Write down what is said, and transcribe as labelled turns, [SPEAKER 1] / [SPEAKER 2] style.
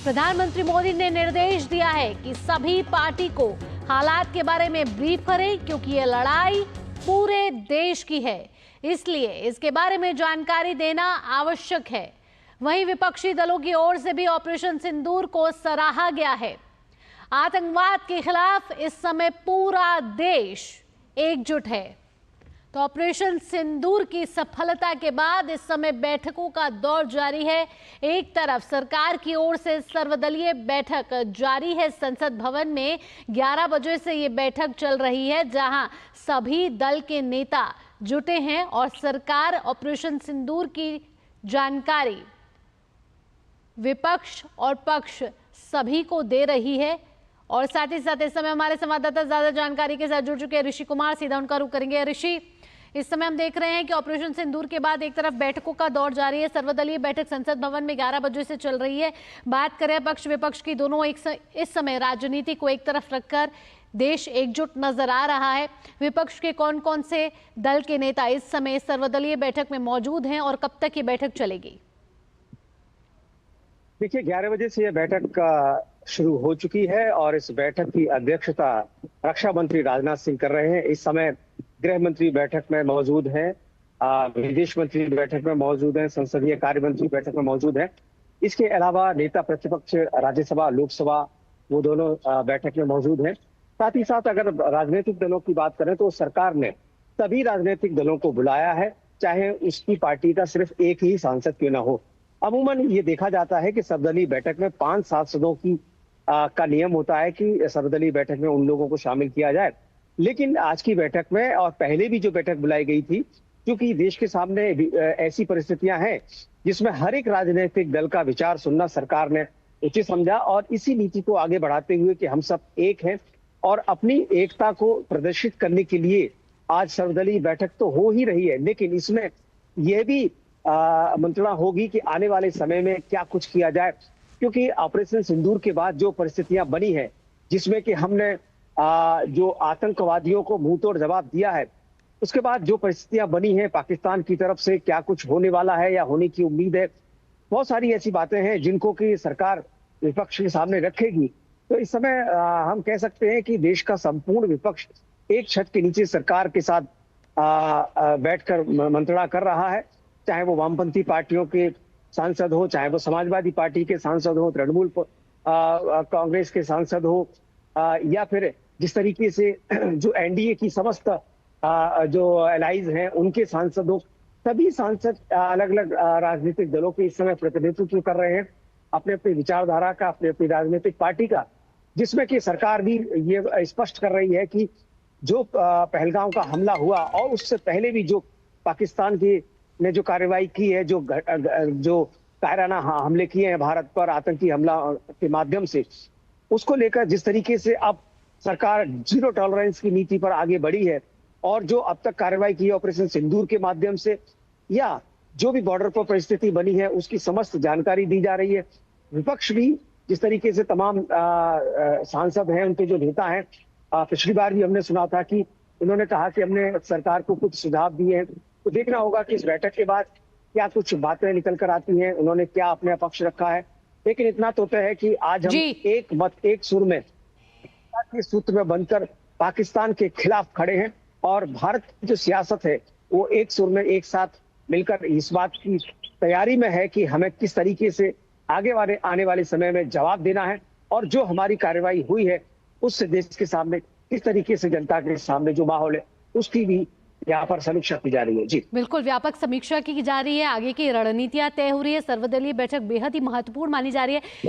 [SPEAKER 1] प्रधानमंत्री मोदी ने निर्देश दिया है कि सभी पार्टी को हालात के बारे में ब्रीफ करें, क्योंकि ये लड़ाई पूरे देश की है, इसलिए इसके बारे में जानकारी देना आवश्यक है। वहीं विपक्षी दलों की ओर से भी ऑपरेशन सिंदूर को सराहा गया है। आतंकवाद के खिलाफ इस समय पूरा देश एकजुट है। तो ऑपरेशन सिंदूर की सफलता के बाद इस समय बैठकों का दौर जारी है। एक तरफ सरकार की ओर से सर्वदलीय बैठक जारी है। संसद भवन में 11 बजे से ये बैठक चल रही है, जहां सभी दल के नेता जुटे हैं और सरकार ऑपरेशन सिंदूर की जानकारी विपक्ष और पक्ष सभी को दे रही है। और साथ ही साथ इस समय हमारे संवाददाता ज्यादा जानकारी के साथ जुड़ चुके हैं ऋषि कुमार, सीधा उनका रुख करेंगे। ऋषि, इस समय हम देख रहे हैं कि ऑपरेशन सिंदूर के बाद एक तरफ बैठकों का दौर जारी है। सर्वदलीय बैठक संसद भवन में 11 बजे से चल रही है। बात करें पक्ष विपक्ष की, दोनों इस समय राजनीति को एक तरफ रखकर देश एकजुट नजर आ रहा है। विपक्ष के कौन कौन से दल के नेता इस समय सर्वदलीय बैठक में मौजूद हैं और कब तक ये बैठक चलेगी?
[SPEAKER 2] देखिए, 11 बजे से यह बैठक शुरू हो चुकी है और इस बैठक की अध्यक्षता रक्षा मंत्री राजनाथ सिंह कर रहे हैं। इस समय गृह मंत्री बैठक में मौजूद हैं, विदेश मंत्री बैठक में मौजूद हैं, संसदीय कार्य मंत्री बैठक में मौजूद हैं। इसके अलावा नेता प्रतिपक्ष राज्यसभा लोकसभा वो दोनों बैठक में मौजूद हैं। साथ ही साथ अगर राजनीतिक दलों की बात करें तो सरकार ने सभी राजनीतिक दलों को बुलाया है, चाहे उसकी पार्टी का सिर्फ एक ही सांसद क्यों ना हो। अमूमन ये देखा जाता है कि सर्वदलीय बैठक में 5 सांसदों की का नियम होता है कि सर्वदलीय बैठक में उन लोगों को शामिल किया जाए। लेकिन आज की बैठक में और पहले भी जो बैठक बुलाई गई थी, क्योंकि देश के सामने ऐसी परिस्थितियां हैं जिसमें हर एक राजनीतिक दल का विचार सुनना सरकार ने उचित समझा और इसी नीति को आगे बढ़ाते हुए कि हम सब एक हैं और अपनी एकता को प्रदर्शित करने के लिए आज सर्वदलीय बैठक तो हो ही रही है, लेकिन इसमें यह भी मंत्रणा होगी कि आने वाले समय में क्या कुछ किया जाए। क्योंकि ऑपरेशन सिंदूर के बाद जो परिस्थितियां बनी है, जिसमें कि हमने जो आतंकवादियों को मुंहतोड़ जवाब दिया है, उसके बाद जो परिस्थितियां बनी हैं पाकिस्तान की तरफ से, क्या कुछ होने वाला है या होने की उम्मीद है, बहुत सारी ऐसी बातें हैं जिनको कि सरकार विपक्ष के सामने रखेगी। तो इस समय हम कह सकते हैं कि देश का संपूर्ण विपक्ष एक छत के नीचे सरकार के साथ बैठकर मंत्रणा कर रहा है, चाहे वो वामपंथी पार्टियों के सांसद हो, चाहे वो समाजवादी पार्टी के सांसद हो, तृणमूल कांग्रेस के सांसद हो, या फिर जिस तरीके से जो एनडीए की समस्त जो एलाइज हैं उनके सांसद हो। सभी सांसद अलग अलग राजनीतिक दलों के इस समय प्रतिनिधित्व कर रहे हैं अपने अपनी विचारधारा का, अपनी अपनी राजनीतिक पार्टी का, जिसमें कि सरकार भी ये स्पष्ट कर रही है कि जो पहलगाम का हमला हुआ और उससे पहले भी जो पाकिस्तान की ने जो कार्रवाई की है, जो कायराना हमले किए हैं भारत पर आतंकी हमला के माध्यम से, उसको लेकर जिस तरीके से अब सरकार जीरो टॉलरेंस की नीति पर आगे बढ़ी है और जो अब तक कार्रवाई की है ऑपरेशन सिंदूर के माध्यम से, या जो भी बॉर्डर पर परिस्थिति बनी है उसकी समस्त जानकारी दी जा रही है। विपक्ष भी जिस तरीके से तमाम सांसद हैं, उनके जो नेता हैं, पिछली बार भी हमने सुना था कि उन्होंने कहा कि हमने सरकार को कुछ सुझाव दिए हैं। तो देखना होगा कि इस बैठक के बाद क्या कुछ बातें निकल कर आती हैं, उन्होंने क्या अपने पक्ष रखा है। लेकिन इतना तो तय है कि आज हम एक मत एक सुर में के सूत्र में बनकर पाकिस्तान के खिलाफ खड़े हैं और भारत की जो सियासत है वो एक सुर में एक साथ मिलकर इस बात की तैयारी में है कि हमें किस तरीके से आने वाले समय में जवाब देना है और जो हमारी कार्रवाई हुई है उससे देश के सामने किस तरीके से जनता के सामने जो माहौल है उसकी भी यहाँ पर समीक्षा की जा रही है। जी
[SPEAKER 1] बिल्कुल, व्यापक समीक्षा की जा रही है, आगे की रणनीतियां तय हो रही है। सर्वदलीय बैठक बेहद ही महत्वपूर्ण मानी जा रही है।